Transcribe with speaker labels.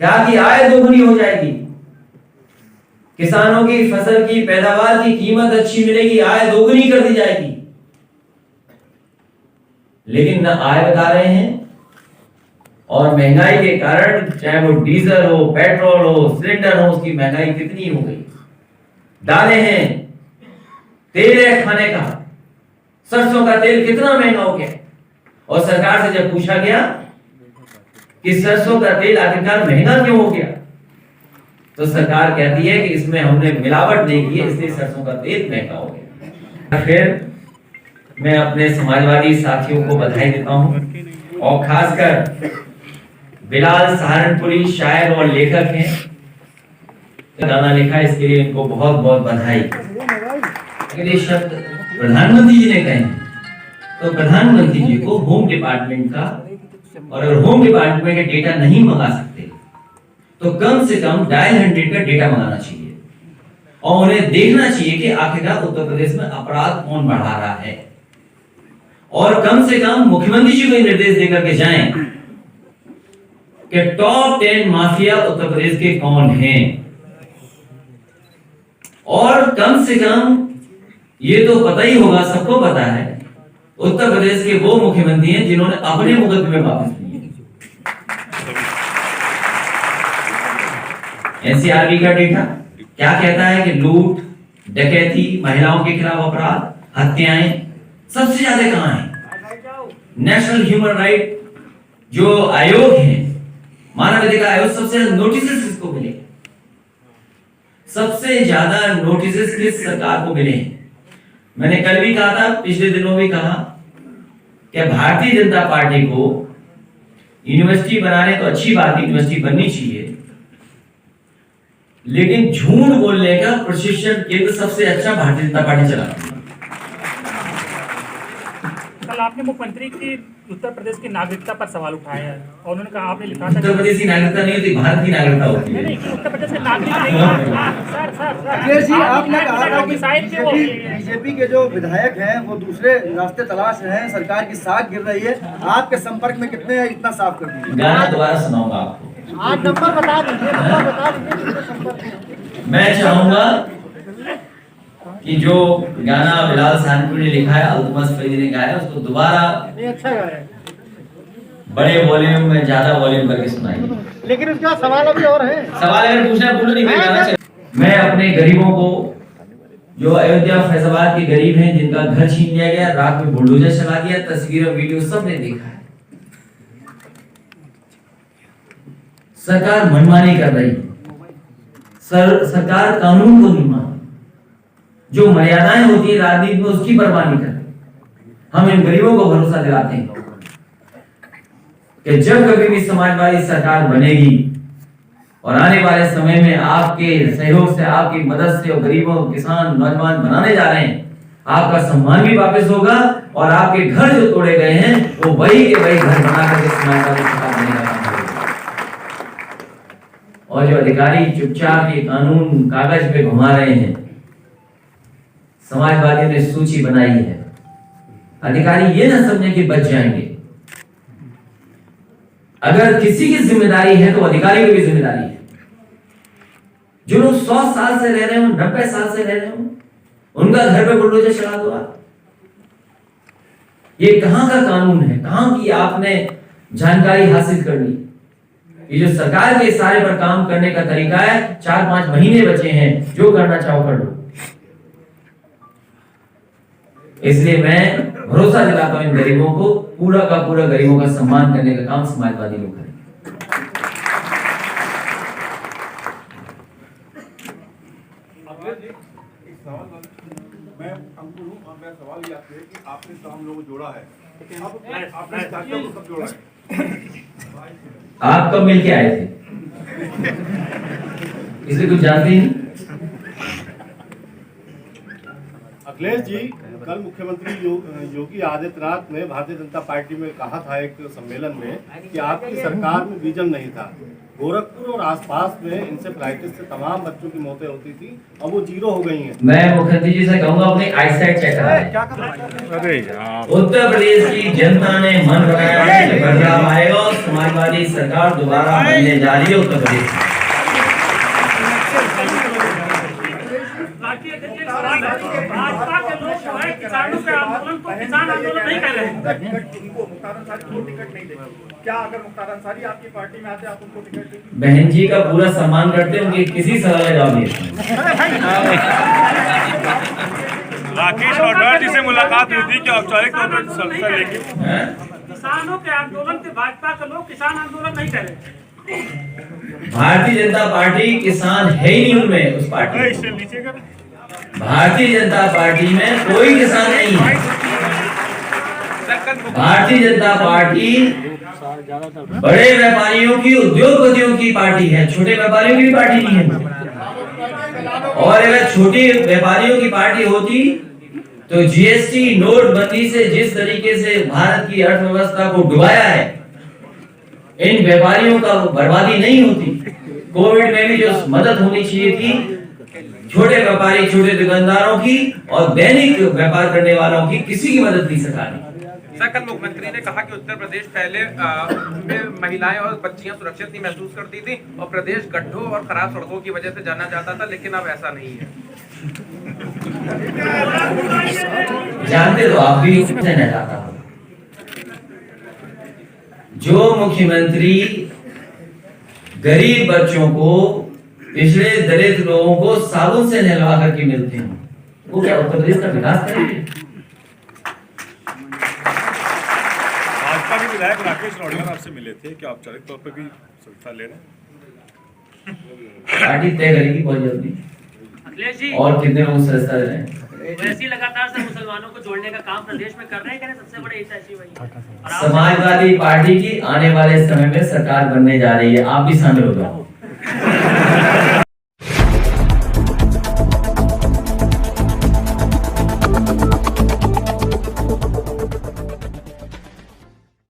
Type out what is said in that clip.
Speaker 1: क्या की आय दोगुनी हो जाएगी, किसानों की फसल की पैदावार की कीमत अच्छी मिलेगी, आय दोगुनी कर दी जाएगी। लेकिन न आय बता रहे हैं और महंगाई के कारण, चाहे वो डीजल हो, पेट्रोल हो, सिलेंडर हो, उसकी महंगाई कितनी हो गई। दालें हैं, तेल है खाने का, सरसों का तेल कितना महंगा हो गया। और सरकार से जब पूछा गया कि सरसों का तेल आखिरकार महंगा क्यों हो गया, तो सरकार कहती है कि इसमें हमने मिलावट नहीं की है, इसलिए सरसों का तेल महंगा हो गया। फिर मैं अपने समाजवादी साथियों को बधाई देता हूं और खासकर बिलाल सहारनपुरी शायर और लेखक हैं, गाना लिखा, इसके लिए इनको बहुत बहुत बधाई। अगले शब्द प्रधानमंत्री जी ने कहे, तो प्रधानमंत्री जी को होम डिपार्टमेंट का, और अगर होम डिपार्टमेंट का डेटा नहीं मंगा सकते तो कम से कम डायल 100 का डेटा मंगाना चाहिए और उन्हें देखना चाहिए कि आखिरकार उत्तर प्रदेश में अपराध कौन बढ़ा रहा है, और कम से कम मुख्यमंत्री जी को निर्देश देकर के जाएं कि टॉप 10 माफिया उत्तर प्रदेश के कौन हैं, और कम से कम ये तो पता ही होगा, सबको पता है, उत्तर प्रदेश के वो मुख्यमंत्री हैं जिन्होंने अपने मुकदमे वापस लिए। एनसीआरबी का डेटा क्या कहता है कि लूट, डकैती, महिलाओं के खिलाफ अपराध, हत्याएं सबसे ज्यादा कहां है। नेशनल ह्यूमन राइट जो आयोग है, मानव अधिकार आयोग, सबसे नोटिस किसको मिले, सबसे ज्यादा नोटिस किस सरकार को मिले हैं। मैंने कल भी कहा था, पिछले दिनों भी कहा कि भारतीय जनता पार्टी को यूनिवर्सिटी बनाने तो अच्छी बात है, यूनिवर्सिटी बननी चाहिए, लेकिन झूठ बोलने का प्रशिक्षण केंद्र सबसे अच्छा भारतीय जनता पार्टी चलाती है।
Speaker 2: कल आपने मुख्यमंत्री की उत्तर प्रदेश की नागरिकता पर सवाल उठाया है और उन्होंने कहा, आपने लिखा था
Speaker 1: उत्तर प्रदेश की नागरिकता नहीं होती, भारत की नागरिकता होती है।
Speaker 2: नहीं, उत्तर प्रदेश के नागरिक नहीं। सर
Speaker 3: जी, आपने कहा था कि बीजेपी के जो विधायक हैं वो दूसरे रास्ते तलाश रहे हैं, सरकार की साख गिर रही है, आपके संपर्क में कितने हैं, इतना साफ कर दीजिए।
Speaker 1: गाना दोबारा सुनाऊंगा आपको,
Speaker 3: आप नंबर बता दीजिए।
Speaker 1: मैं चाहूंगा कि जो गाना बिलाल सहारनपुरी ने लिखा है, अल्तमस फरीदी ने गाया है, उसको दोबारा
Speaker 3: अच्छा गाया,
Speaker 1: बड़े वॉल्यूम में, ज्यादा वॉल्यूम करके सुनाइए।
Speaker 3: लेकिन उसका सवाल अभी और है।
Speaker 1: सवाल अगर पूछना है, पूछो, नहीं मैं मैं अपने गरीबों को, जो अयोध्या फैजाबाद के गरीब हैं जिनका घर छीन लिया गया, रात में बुलडोजर चला दिया, तस्वीर और वीडियो सबने देखा है। सरकार मनमानी कर रही है, सरकार कानून को नहीं मान, जो मर्यादाएं होती है राजनीति में उसकी परवाह नहीं करती। हम इन गरीबों को भरोसा दिलाते हैं कि जब कभी भी समाजवादी सरकार बनेगी और आने वाले समय में आपके सहयोग से, आपकी मदद से, और गरीबों, किसान, नौजवान बनाने जा रहे हैं, आपका सम्मान भी वापस होगा और आपके घर जो तोड़े गए हैं वो वही के वही घर बना करके समाजवादी सरकार बनेगा। और जो अधिकारी चुपचाप ये कानून कागज पे घुमा रहे हैं, समाजवादियों ने सूची बनाई है, अधिकारी ये ना समझे कि बच जाएंगे। अगर किसी की जिम्मेदारी है तो अधिकारी की भी जिम्मेदारी है। जो लोग 100 साल से रह रहे हो, 90 साल से रह रहे हो, उनका घर पे बुलडोजर चला दो आप। ये कहां का कानून है, कहां की आपने जानकारी हासिल करनी। ये जो सरकार के इशारे पर काम करने का तरीका है, 4-5 महीने बचे हैं, जो करना चाहो कर लो। इसलिए मैं भरोसा दिलाता हूं इन गरीबों को, पूरा का पूरा गरीबों का सम्मान करने का काम समाजवादी लोग करें।
Speaker 4: मैं अंकुर हूं और मेरा सवाल ये आपसे है कि आपने तमाम लोगों को जोड़ा है, आपने चाचा को कब जोड़ा है?
Speaker 1: आप कब मिलके आए थे? इसलिए कुछ जानते ही नहीं।
Speaker 5: अखिलेश जी, कल मुख्यमंत्री योगी आदित्यनाथ ने भारतीय जनता पार्टी में कहा था एक सम्मेलन में कि आपकी सरकार में विजन नहीं था। गोरखपुर और आसपास में इंसेफ्लाइटिस से तमाम बच्चों की मौतें होती थी, अब वो 0 हो गई हैं।
Speaker 1: मैं मुख्यमंत्री जी से कहूंगा अपनी आईसाइट चेक कराएं।
Speaker 5: अरे यार,
Speaker 1: उत्तर प्रदेश की जनता ने मन बनाया है कि बदलाव आएगा और समाजवादी सरकार दोबारा बनने जा रही है उत्तर प्रदेश में।
Speaker 2: भाजपा के लोग जो है किसानों के आंदोलन को किसान आंदोलन नहीं कर रहे हैं।
Speaker 4: उनको मुख्तार अंसारी को टिकट नहीं देंगे। क्या अगर मुख्तार अंसारी आपकी पार्टी में आते आप उनको टिकट देंगे?
Speaker 1: बहन जी का पूरा सम्मान करते हैं, उनके किसी सवाल का जवाब नहीं देते।
Speaker 6: राकेश वाड्रा जी से मुलाकात हुई थी कि औपचारिक तौर पर संस्था लेके
Speaker 2: किसानों के आंदोलन के भाजपा के लोग किसान आंदोलन नहीं कर रहे।
Speaker 1: भारतीय जनता पार्टी किसान है ही नहीं उनमें, उस पार्टी में।
Speaker 6: इससे नीचे कर
Speaker 1: भारतीय जनता पार्टी में कोई किसान नहीं है। भारतीय जनता पार्टी बड़े व्यापारियों की, उद्योगपतियों की पार्टी है, छोटे व्यापारियों की पार्टी नहीं है। और अगर छोटे व्यापारियों की पार्टी होती तो जीएसटी नोटबंदी से जिस तरीके से भारत की अर्थव्यवस्था को डुबाया है, इन व्यापारियों का बर्बादी नहीं होती। कोविड में भी जो मदद होनी चाहिए थी छोटे व्यापारी, छोटे दुकानदारों की और दैनिक व्यापार करने वालों की, किसी की मदद नहीं सरकार ने।
Speaker 7: सर, कल मुख्यमंत्री ने कहा कि उत्तर प्रदेश पहले में महिलाएं और बच्चियां सुरक्षित नहीं महसूस करती थी और प्रदेश गड्ढों और खराब सड़कों की वजह से जाना जाता था, लेकिन अब ऐसा नहीं है।
Speaker 1: जानते तो आप भी कितने नहलाता हो। जो मुख्यमंत्री गरीब बच्चों को, पिछड़े दलित लोगों को साबुन से नहलवा करके मिलते हैं, वो क्या उत्तर प्रदेश का विकास करेंगे?
Speaker 6: भाजपा के विधायक राकेश वाड्रा आपसे मिले थे कि औपचारिक तौर पर भी संस्था ले रहे हैं?
Speaker 1: पार्टी तय करेगी बहुत जल्दी
Speaker 8: अखिलेश जी,
Speaker 1: और कितने लोग सदस्यता दे रहे हैं।
Speaker 8: वैसे लगातार सर मुसलमानों को जोड़ने का काम प्रदेश में कर रहे हैं, कह रहे हैं सबसे बड़े हितैषी वही।
Speaker 1: समाजवादी पार्टी की आने वाले समय में सरकार बनने जा रही है, आप भी शामिल हो जाओ।